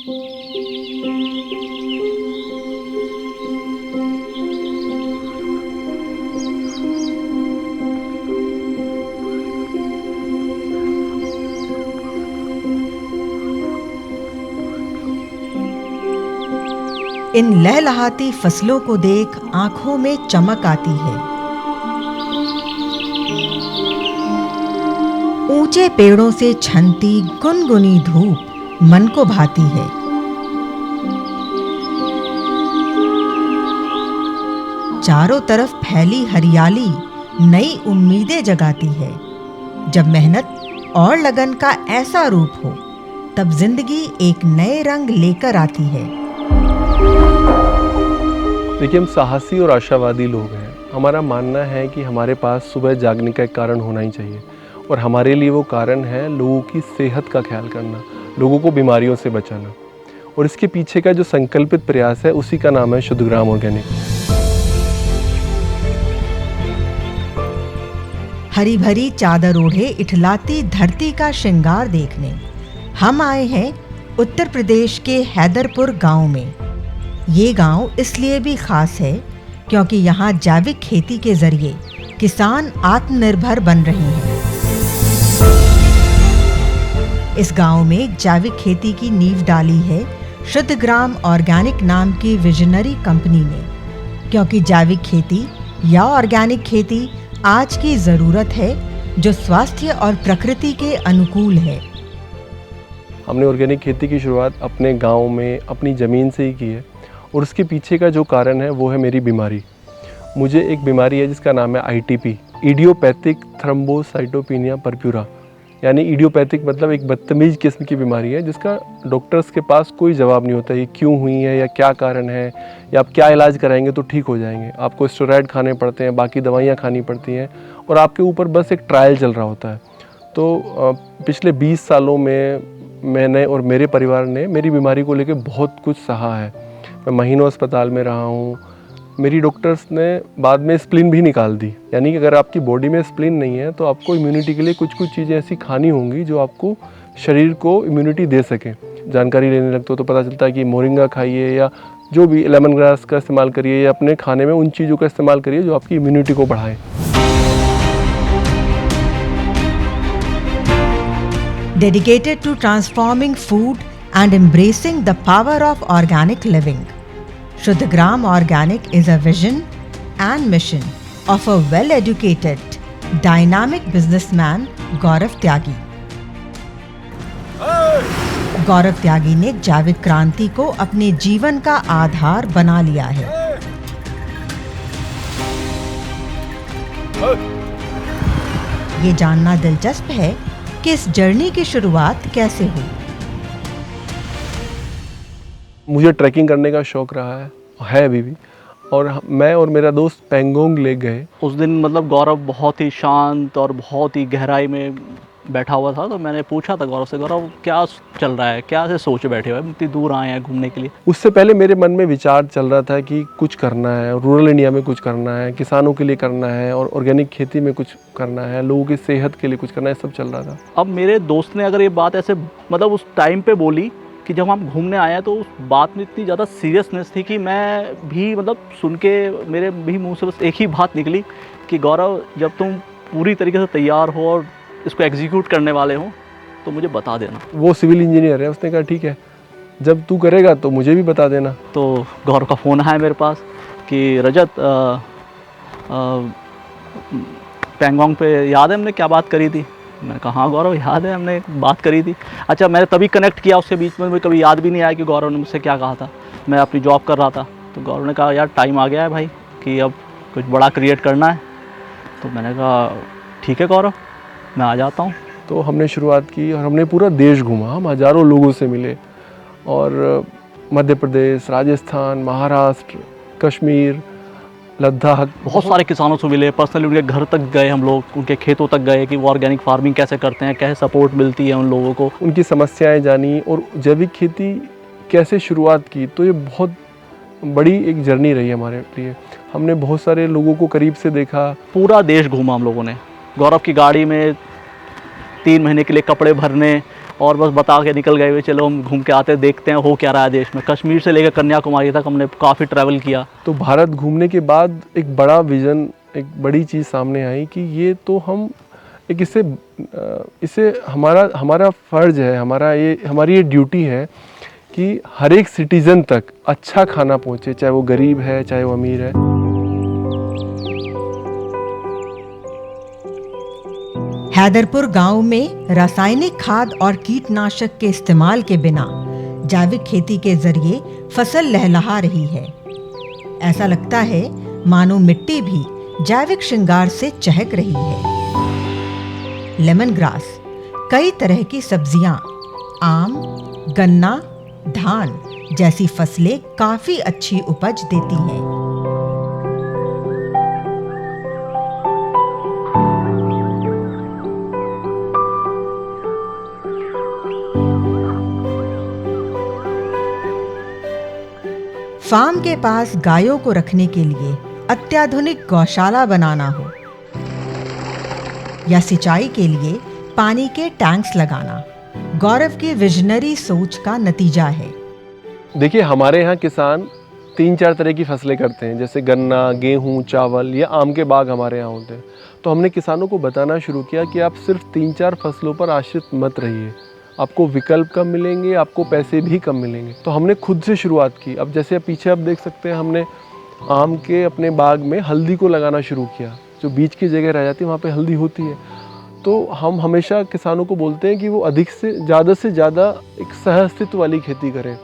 इन लहलहाती फसलों को देख आंखों में चमक आती है। ऊंचे पेड़ों से छनती गुनगुनी धूप मन को भाती है। चारों तरफ फैली हरियाली नई उम्मीदें जगाती है। जब मेहनत और लगन का ऐसा रूप हो, तब जिंदगी एक नए रंग लेकर आती है। देखिए, हम साहसी और आशावादी लोग हैं। हमारा मानना है कि हमारे पास सुबह जागने का एक कारण होना ही चाहिए, और हमारे लिए वो कारण है लोगों की सेहत का ख्याल करना, लोगों को बीमारियों से बचाना। और इसके पीछे का जो संकल्पित प्रयास है, उसी का नाम है शुद्धग्राम ऑर्गेनिक। हरी भरी चादर ओढ़े इठलाती धरती का श्रृंगार देखने हम आए हैं उत्तर प्रदेश के हैदरपुर गांव में। ये गांव इसलिए भी खास है क्योंकि यहाँ जैविक खेती के जरिए किसान आत्मनिर्भर बन रहे हैं। इस गांव में जैविक खेती की नींव डाली है शुद्धग्राम ऑर्गेनिक नाम की विजनरी कंपनी ने, क्योंकि जैविक खेती या ऑर्गेनिक खेती आज की जरूरत है जो स्वास्थ्य और प्रकृति के अनुकूल है। हमने ऑर्गेनिक खेती की शुरुआत अपने गांव में अपनी ज़मीन से ही की है, और उसके पीछे का जो कारण है वो है मेरी बीमारी। मुझे एक बीमारी है जिसका नाम है ITP, इडियोपैथिक थ्रोम्बोसाइटोपेनिया परप्यूरा। यानी इडियोपैथिक मतलब एक बदतमीज़ किस्म की बीमारी है जिसका डॉक्टर्स के पास कोई जवाब नहीं होता, ये क्यों हुई है या क्या कारण है या आप क्या इलाज कराएंगे तो ठीक हो जाएंगे। आपको स्टेरॉयड खाने पड़ते हैं, बाकी दवाइयाँ खानी पड़ती हैं, और आपके ऊपर बस एक ट्रायल चल रहा होता है। तो पिछले 20 सालों में मैंने और मेरे परिवार ने मेरी बीमारी को लेकर बहुत कुछ सहा है। मैं महीनों अस्पताल में रहा हूँ। मेरी डॉक्टर्स ने बाद में स्प्लीन भी निकाल दी। यानी कि अगर आपकी बॉडी में स्प्लीन नहीं है तो आपको इम्यूनिटी के लिए कुछ कुछ चीज़ें ऐसी खानी होंगी जो आपको शरीर को इम्यूनिटी दे सके। जानकारी लेने लगते हो तो पता चलता है कि मोरिंगा खाइए या जो भी लेमन ग्रास का इस्तेमाल करिए, या अपने खाने में उन चीज़ों का इस्तेमाल करिए जो आपकी इम्यूनिटी को बढ़ाएं। Dedicated to transforming food and embracing the power of organic living, Shuddhgram Organic is a vision and mission of a well-educated, dynamic businessman, Gaurav Tyagi. गौरव त्यागी ने जैविक क्रांति को अपने जीवन का आधार बना लिया है। ये जानना दिलचस्प है कि इस जर्नी की शुरुआत कैसे हुई। मुझे ट्रैकिंग करने का शौक़ रहा है अभी भी, और मैं और मेरा दोस्त पेंगोंग लेक गए। उस दिन मतलब गौरव बहुत ही शांत और बहुत ही गहराई में बैठा हुआ था, तो मैंने पूछा था गौरव से, गौरव क्या चल रहा है, क्या से सोच बैठे हुए, इतनी दूर आए हैं घूमने के लिए। उससे पहले मेरे मन में विचार चल रहा था कि कुछ करना है, रूरल इंडिया में कुछ करना है, किसानों के लिए करना है, और ऑर्गेनिक खेती में कुछ करना है, लोगों की सेहत के लिए कुछ करना है, सब चल रहा था। अब मेरे दोस्त ने अगर ये बात ऐसे मतलब उस टाइम पे बोली कि जब हम घूमने आए तो उस बात में इतनी ज़्यादा सीरियसनेस थी कि मैं भी मतलब सुन के मेरे भी मुंह से बस एक ही बात निकली कि गौरव, जब तुम पूरी तरीके से तैयार हो और इसको एग्जीक्यूट करने वाले हो तो मुझे बता देना। वो सिविल इंजीनियर है, उसने कहा ठीक है, जब तू करेगा तो मुझे भी बता देना। तो गौरव का फ़ोन आया मेरे पास कि रजत, पेंगोंग पे याद है हमने क्या बात करी थी। मैंने कहा हाँ गौरव, याद है हमने बात करी थी। अच्छा, मैंने तभी कनेक्ट किया, उसके बीच में मुझे कभी याद भी नहीं आया कि गौरव ने मुझसे क्या कहा था। मैं अपनी जॉब कर रहा था, तो गौरव ने कहा यार टाइम आ गया है भाई कि अब कुछ बड़ा क्रिएट करना है। तो मैंने कहा ठीक है गौरव, मैं आ जाता हूँ। तो हमने शुरुआत की और हमने पूरा देश घूमा। हम हज़ारों लोगों से मिले, और मध्य प्रदेश, राजस्थान, महाराष्ट्र, कश्मीर, लद्दाख, बहुत सारे किसानों से मिले। पर्सनली उनके घर तक गए, हम लोग उनके खेतों तक गए कि वो ऑर्गेनिक फार्मिंग कैसे करते हैं, कैसे सपोर्ट मिलती है उन लोगों को, उनकी समस्याएं जानी और जैविक खेती कैसे शुरुआत की। तो ये बहुत बड़ी एक जर्नी रही हमारे लिए। हमने बहुत सारे लोगों को करीब से देखा। पूरा देश घूमा हम लोगों ने। गौरव की गाड़ी में 3 महीने के लिए कपड़े भरने और बस बता के निकल गए, चलो हम घूम के आते हैं, देखते हैं हो क्या रहा है देश में। कश्मीर से लेकर कन्याकुमारी तक हमने काफ़ी ट्रैवल किया। तो भारत घूमने के बाद एक बड़ा विज़न, एक बड़ी चीज़ सामने आई कि ये तो हम एक इसे हमारा फ़र्ज़ है, हमारी ये ड्यूटी है कि हर एक सिटीज़न तक अच्छा खाना पहुँचे, चाहे वो गरीब है चाहे वो अमीर है। हैदरपुर गांव में रासायनिक खाद और कीटनाशक के इस्तेमाल के बिना जैविक खेती के जरिए फसल लहलहा रही है। ऐसा लगता है मानो मिट्टी भी जैविक श्रृंगार से चहक रही है। लेमन ग्रास, कई तरह की सब्जियां, आम, गन्ना, धान जैसी फसलें काफी अच्छी उपज देती हैं। फार्म के पास गायों को रखने के लिए अत्याधुनिक गौशाला बनाना हो या सिंचाई के लिए पानी के टैंक्स लगाना, गौरव की विजनरी सोच का नतीजा है। देखिए, हमारे यहाँ किसान 3-4 तरह की फसलें करते हैं, जैसे गन्ना, गेहूँ, चावल या आम के बाग हमारे यहाँ होते हैं। तो हमने किसानों को बताना शुरू किया कि आप सिर्फ 3-4 फसलों पर आश्रित मत रहिए, आपको विकल्प कम मिलेंगे, आपको पैसे भी कम मिलेंगे। तो हमने खुद से शुरुआत की। अब जैसे पीछे आप देख सकते हैं, हमने आम के अपने बाग में हल्दी को लगाना शुरू किया। जो बीज की जगह रह जाती है वहाँ पे हल्दी होती है। तो हम हमेशा किसानों को बोलते हैं कि वो अधिक से ज़्यादा एक सहअस्तित्व वाली खेती करें।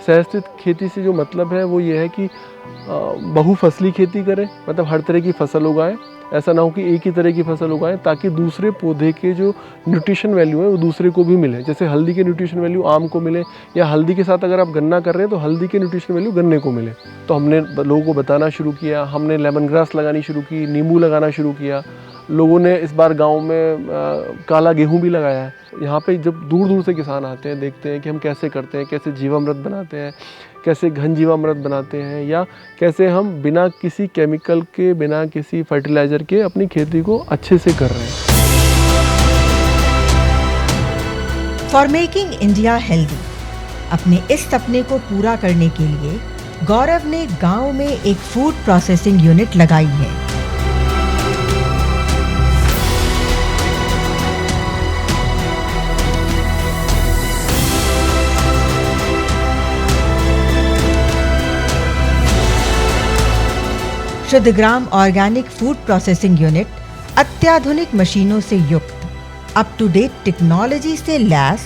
सहअस्तित्व खेती से जो मतलब है वो ये है कि बहुफसली खेती करें, मतलब हर तरह की फसल उगाएं। ऐसा ना हो कि एक ही तरह की फसल उगाएं, ताकि दूसरे पौधे के जो न्यूट्रिशन वैल्यू है वो दूसरे को भी मिले। जैसे हल्दी के न्यूट्रिशन वैल्यू आम को मिले, या हल्दी के साथ अगर आप गन्ना कर रहे हैं तो हल्दी के न्यूट्रिशन वैल्यू गन्ने को मिले। तो हमने लोगों को बताना शुरू किया, हमने लेमन ग्रास लगानी शुरू की, नींबू लगाना शुरू किया। लोगों ने इस बार गांव में काला गेहूं भी लगाया है। यहाँ पे जब दूर दूर से किसान आते हैं, देखते हैं कि हम कैसे करते हैं, कैसे जीवामृत बनाते हैं, कैसे घन जीवामृत बनाते हैं, या कैसे हम बिना किसी केमिकल के, बिना किसी फर्टिलाइज़र के अपनी खेती को अच्छे से कर रहे हैं। फॉर मेकिंग इंडिया हेल्दी, अपने इस सपने को पूरा करने के लिए गौरव ने गांव में एक फूड प्रोसेसिंग यूनिट लगाई है। शुद्धग्राम ऑर्गेनिक फूड प्रोसेसिंग यूनिट अत्याधुनिक मशीनों से युक्त, अप टू डेट टेक्नोलॉजी से लैस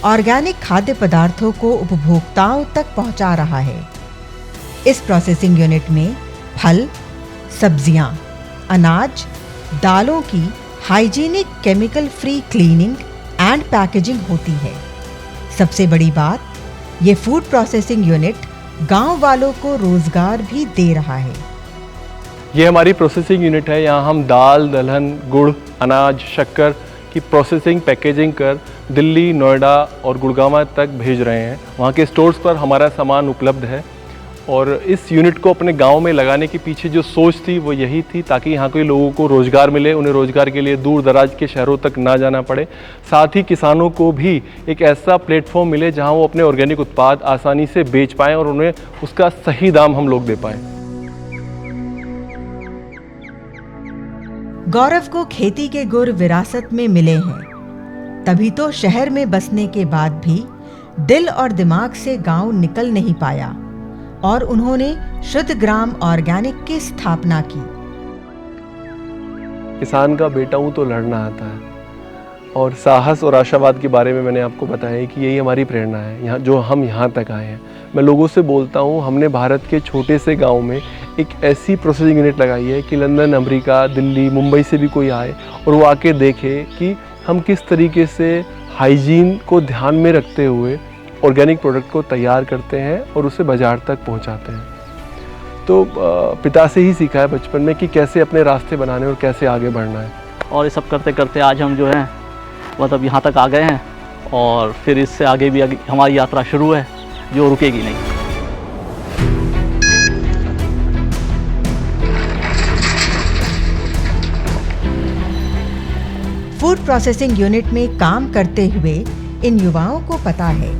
ऑर्गेनिक खाद्य पदार्थों को उपभोक्ताओं तक पहुंचा रहा है। इस प्रोसेसिंग यूनिट में फल, सब्जियां, अनाज, दालों की hygienic chemical free cleaning and packaging होती है। सबसे बड़ी बात, ये फूड प्रोसेसिंग यूनिट गांव वालों को रोजगार भी दे रहा है। ये हमारी प्रोसेसिंग यूनिट है। यहाँ हम दाल, दलहन, गुड़, अनाज, शक्कर की प्रोसेसिंग, पैकेजिंग कर दिल्ली, नोएडा और गुड़गांव तक भेज रहे हैं। वहाँ के स्टोर्स पर हमारा सामान उपलब्ध है। और इस यूनिट को अपने गांव में लगाने के पीछे जो सोच थी वो यही थी, ताकि यहाँ के लोगों को रोज़गार मिले, उन्हें रोज़गार के लिए दूर दराज के शहरों तक ना जाना पड़े। साथ ही किसानों को भी एक ऐसा प्लेटफॉर्म मिले जहाँ वो अपने ऑर्गेनिक उत्पाद आसानी से बेच पाएँ और उन्हें उसका सही दाम हम लोग दे पाएँ। गौरव को खेती के गुर विरासत में मिले हैं, तभी तो शहर में बसने के बाद भी दिल और दिमाग से गांव निकल नहीं पाया और उन्होंने शुद्धग्राम ऑर्गेनिक की स्थापना की। किसान का बेटा हूँ तो लड़ना आता है, और साहस और आशावाद के बारे में मैंने आपको बताया कि यही हमारी प्रेरणा है, यहाँ जो हम यहाँ तक आए हैं। मैं लोगों से बोलता हूँ, हमने भारत के छोटे से गांव में एक ऐसी प्रोसेसिंग यूनिट लगाई है कि लंदन, अमेरिका, दिल्ली, मुंबई से भी कोई आए और वो आके देखे कि हम किस तरीके से हाइजीन को ध्यान में रखते हुए ऑर्गेनिक प्रोडक्ट को तैयार करते हैं और उसे बाज़ार तक पहुँचाते हैं। तो पिता से ही सीखा है बचपन में कि कैसे अपने रास्ते बनाने और कैसे आगे बढ़ना है। और ये सब करते करते आज हम जो हैं मतलब यहाँ तक आ गए हैं, और फिर इससे आगे भी हमारी यात्रा शुरू है जो रुकेगी नहीं। फूड प्रोसेसिंग यूनिट में काम करते हुए इन युवाओं को पता है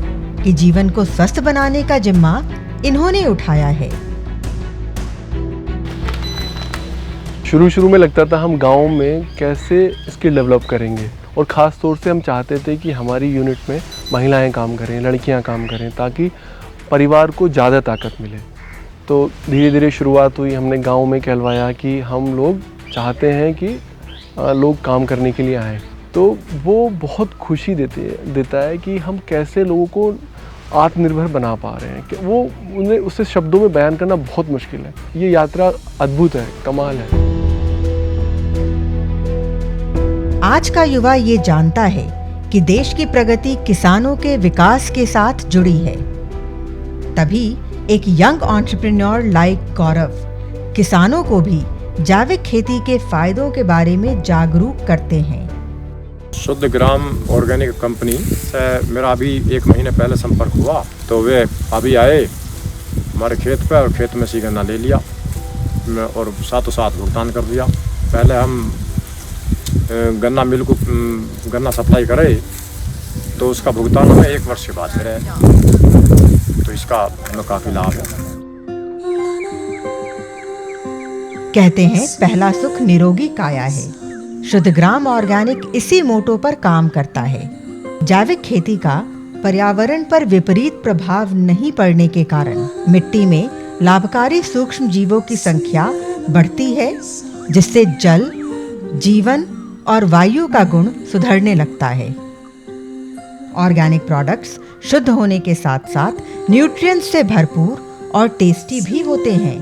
कि जीवन को स्वस्थ बनाने का जिम्मा इन्होंने उठाया है। शुरू में लगता था हम गांव में कैसे स्किल डेवलप करेंगे, और ख़ास तौर से हम चाहते थे कि हमारी यूनिट में महिलाएं काम करें, लड़कियां काम करें, ताकि परिवार को ज़्यादा ताकत मिले। तो धीरे धीरे शुरुआत हुई, हमने गांव में कहलवाया कि हम लोग चाहते हैं कि लोग काम करने के लिए आएँ। तो वो बहुत खुशी देता है कि हम कैसे लोगों को आत्मनिर्भर बना पा रहे हैं, कि वो उन्हें उसे शब्दों में बयान करना बहुत मुश्किल है। ये यात्रा अद्भुत है, कमाल है। आज का युवा ये जानता है कि देश की प्रगति किसानों के विकास के साथ जुड़ी है। तभी एक यंग एंटरप्रेन्योर लाइक गौरव किसानों को भी जैविक खेती के फायदों के बारे में जागरूक करते हैं। शुद्ध ग्राम ऑर्गेनिक कंपनी से मेरा अभी 1 महीने पहले संपर्क हुआ, तो वे अभी आए हमारे खेत पे और खेत में से गन्ना ले लिया और साथों साथ भुगतान कर दिया। पहले हम गन्ना मिल को गन्ना सप्लाई करे तो उसका भुगतान हमें 1 वर्ष के बाद करे, तो इसका हमें काफ़ी लाभ है। कहते हैं पहला सुख निरोगी काया है। शुद्ध ग्राम ऑर्गेनिक इसी मोटो पर काम करता है। जैविक खेती का पर्यावरण पर विपरीत प्रभाव नहीं पड़ने के कारण मिट्टी में लाभकारी सूक्ष्म जीवों की संख्या बढ़ती है, जिससे जल, जीवन और वायु का गुण सुधरने लगता है। ऑर्गेनिक प्रोडक्ट्स शुद्ध होने के साथ साथ न्यूट्रिएंट्स से भरपूर और टेस्टी भी होते हैं।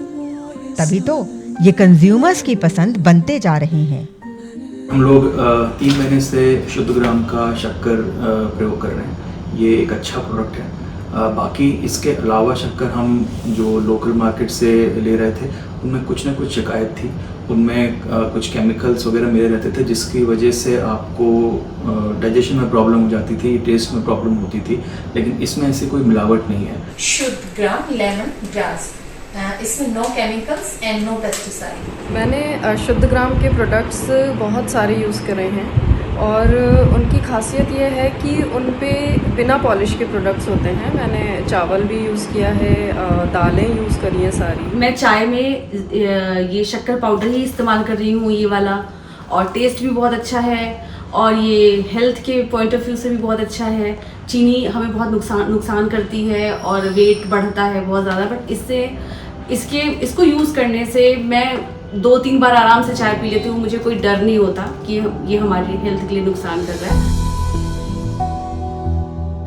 तभी तो ये कंज्यूमर्स की पसंद बनते जा रहे हैं। हम लोग 3 महीने से शुद्ध ग्राम का शक्कर प्रयोग कर रहे हैं। ये एक अच्छा प्रोडक्ट है। बाकी इसके अलावा शक्कर हम जो लोकल मार्केट से ले रहे थे उनमें कुछ ना कुछ शिकायत थी। उनमें कुछ केमिकल्स वगैरह मिले रहते थे, जिसकी वजह से आपको डाइजेशन में प्रॉब्लम हो जाती थी, टेस्ट में प्रॉब्लम होती थी। लेकिन इसमें ऐसी कोई मिलावट नहीं है। शुद्ध ग्राम लेमन ग्रास, इसमें no chemicals and no pesticide. मैंने शुद्ध ग्राम के प्रोडक्ट्स बहुत सारे यूज़ करे हैं और उनकी खासियत यह है कि उन पे बिना पॉलिश के प्रोडक्ट्स होते हैं। मैंने चावल भी यूज़ किया है, दालें यूज़ करी हैं सारी। मैं चाय में ये शक्कर पाउडर ही इस्तेमाल कर रही हूँ, ये वाला, और टेस्ट भी बहुत अच्छा है और ये हेल्थ के पॉइंट ऑफ व्यू से भी बहुत अच्छा है। चीनी हमें बहुत नुकसान करती है और वेट बढ़ता है बहुत ज़्यादा, बट इसको यूज़ करने से मैं 2-3 बार आराम से चाय पी लेती हूँ। मुझे कोई डर नहीं होता कि ये हमारी हेल्थ के लिए नुकसान कर रहा है।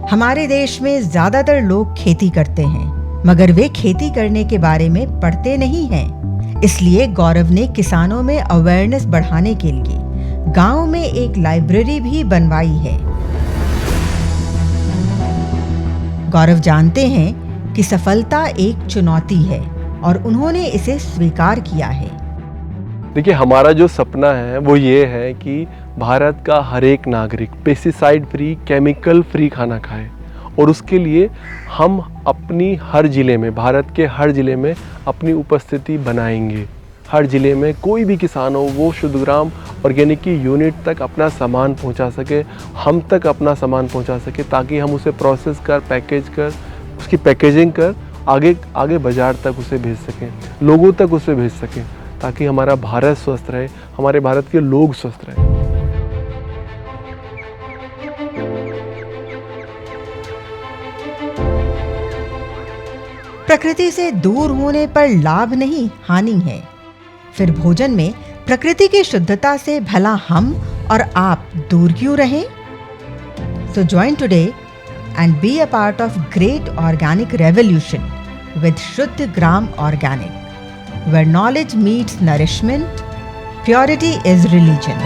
हमारे देश में ज्यादातर लोग खेती करते हैं, मगर वे खेती करने के बारे में पढ़ते नहीं हैं। इसलिए गौरव ने किसानों में अवेयरनेस बढ़ाने के लिए गांव में एक लाइब्रेरी भी बनवाई है। गौरव जानते हैं कि सफलता एक चुनौती है और उन्होंने इसे स्वीकार किया है। देखिए, हमारा जो सपना है वो ये है कि भारत का हर एक नागरिक पेस्टिसाइड फ्री, केमिकल फ्री खाना खाए, और उसके लिए हम अपनी हर ज़िले में, भारत के हर ज़िले में अपनी उपस्थिति बनाएंगे। हर ज़िले में कोई भी किसान हो, वो शुद्ध ग्राम ऑर्गेनिक की यूनिट तक अपना सामान पहुंचा सके, हम तक अपना सामान पहुंचा सके, ताकि हम उसे प्रोसेस कर, पैकेज कर, उसकी पैकेजिंग कर आगे बाज़ार तक उसे भेज सकें, लोगों तक उसे भेज सकें, ताकि हमारा भारत स्वस्थ रहे, हमारे भारत के लोग स्वस्थ रहें। प्रकृति से दूर होने पर लाभ नहीं, हानि है। फिर भोजन में प्रकृति की शुद्धता से भला हम और आप दूर क्यों रहें? So join today and be a part of great organic revolution with Shuddh Gram Organic, where knowledge meets nourishment, purity is religion.